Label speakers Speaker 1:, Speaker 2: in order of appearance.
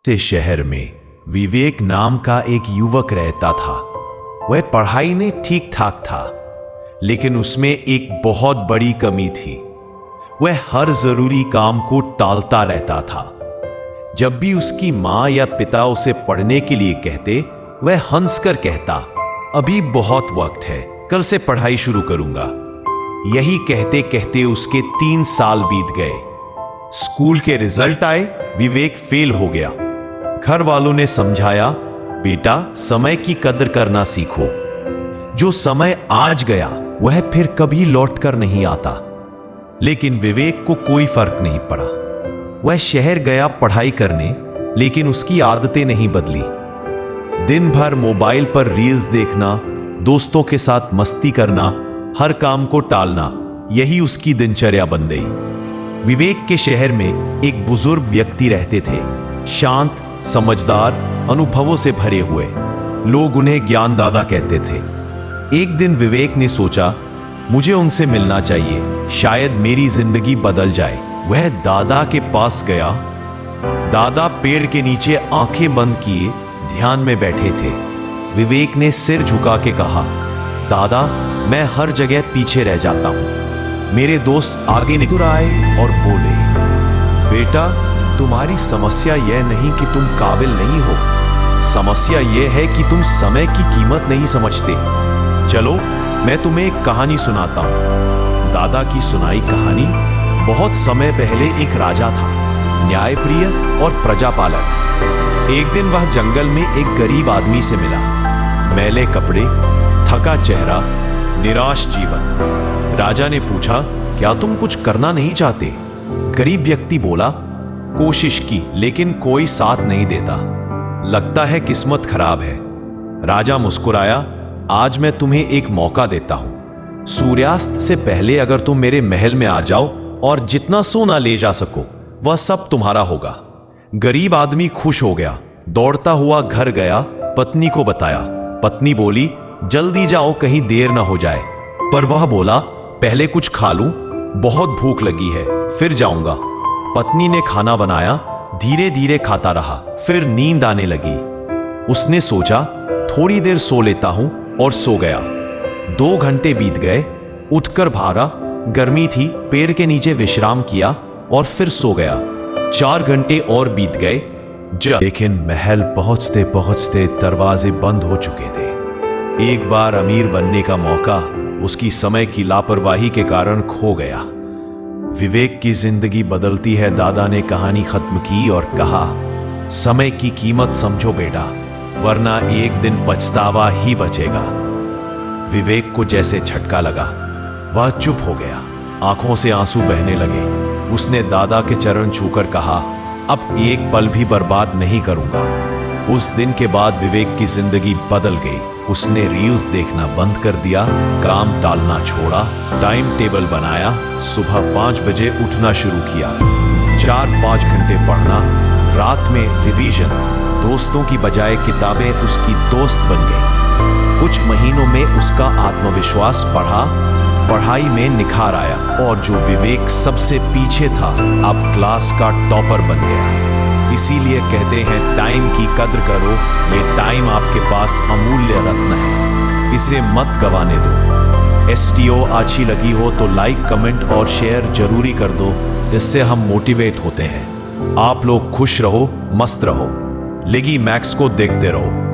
Speaker 1: से शहर में विवेक नाम का एक युवक रहता था। वह पढ़ाई में ठीक ठाक था, लेकिन उसमें एक बहुत बड़ी कमी थी। वह हर जरूरी काम को टालता रहता था। जब भी उसकी माँ या पिता उसे पढ़ने के लिए कहते, वह हंसकर कहता, अभी बहुत वक्त है, कल से पढ़ाई शुरू करूंगा। यही कहते कहते उसके 3 साल बीत गए। स्कूल के रिजल्ट आए, विवेक फेल हो गया। घर वालों ने समझाया, बेटा समय की कदर करना सीखो। जो समय आज गया वह फिर कभी लौट कर नहीं आता। लेकिन विवेक को कोई फर्क नहीं पड़ा। वह शहर गया पढ़ाई करने, लेकिन उसकी आदतें नहीं बदली। दिन भर मोबाइल पर रील्स देखना, दोस्तों के साथ मस्ती करना, हर काम को टालना, यही उसकी दिनचर्या बन गई। विवेक के शहर में एक बुजुर्ग व्यक्ति रहते थे, शांत, समझदार, अनुभवों से भरे हुए। लोग उन्हें ज्ञान दादा कहते थे। एक दिन विवेक ने सोचा, मुझे उनसे मिलना चाहिए, शायद मेरी जिंदगी बदल जाए। वह दादा के पास गया। दादा पेड़ के नीचे आंखें बंद किए ध्यान में बैठे थे। विवेक ने सिर झुका के कहा, दादा मैं हर जगह पीछे रह जाता हूं। मेरे दोस्त आगे निकल आए और बोले, बेटा तुम्हारी समस्या यह नहीं कि तुम काबिल नहीं हो, समस्या यह है कि तुम समय की कीमत नहीं समझते। चलो मैं तुम्हें एक कहानी सुनाता हूं। दादा की सुनाई कहानी, बहुत समय पहले एक राजा था, न्यायप्रिय और प्रजापालक। एक दिन वह जंगल में एक गरीब आदमी से मिला। मैले कपड़े, थका चेहरा, निराश जीवन। राजा ने पूछा, क्या तुम कुछ करना नहीं चाहते? गरीब व्यक्ति बोला, कोशिश की लेकिन कोई साथ नहीं देता, लगता है किस्मत खराब है। राजा मुस्कुराया, आज मैं तुम्हें एक मौका देता हूं। सूर्यास्त से पहले अगर तुम मेरे महल में आ जाओ और जितना सोना ले जा सको वह सब तुम्हारा होगा। गरीब आदमी खुश हो गया, दौड़ता हुआ घर गया, पत्नी को बताया। पत्नी बोली, जल्दी जाओ कहीं देर ना हो जाए। पर वह बोला, पहले कुछ खा लूं, बहुत भूख लगी है, फिर जाऊंगा। पत्नी ने खाना बनाया, धीरे धीरे खाता रहा, फिर नींद आने लगी। उसने सोचा, थोड़ी देर सो लेता हूं, और सो गया। 2 घंटे बीत गए, उठकर भागा, गर्मी थी, पेड़ के नीचे विश्राम किया और फिर सो गया। 4 घंटे और बीत गए, लेकिन महल पहुंचते पहुंचते दरवाजे बंद हो चुके थे। एक बार अमीर बनने का मौका उसकी समय की लापरवाही के कारण खो गया। विवेक की जिंदगी बदलती है। दादा ने कहानी खत्म की और कहा, समय की कीमत समझो बेटा, वरना एक दिन पछतावा ही बचेगा। विवेक को जैसे झटका लगा, वह चुप हो गया, आंखों से आंसू बहने लगे। उसने दादा के चरण छूकर कहा, अब एक पल भी बर्बाद नहीं करूंगा। उस दिन के बाद विवेक की जिंदगी बदल गई। उसने रील्स देखना बंद कर दिया, काम टालना छोड़ा, टाइम टेबल बनाया, सुबह 5 बजे उठना शुरू किया, 4-5 घंटे पढ़ना, रात में रिवीजन। दोस्तों की बजाय किताबें उसकी दोस्त बन गई। कुछ महीनों में उसका आत्मविश्वास बढ़ा, पढ़ाई में निखार आया और जो विवेक सबसे पीछे था अब क्लास का टॉपर बन गया। इसीलिए कहते हैं, टाइम की कद्र करो, ये टाइम आपके पास अमूल्य रत्न है, इसे मत गवाने दो। STO अच्छी लगी हो तो लाइक, कमेंट और शेयर जरूरी कर दो, इससे हम मोटिवेट होते हैं। आप लोग खुश रहो, मस्त रहो, लिगी मैक्स को देखते रहो।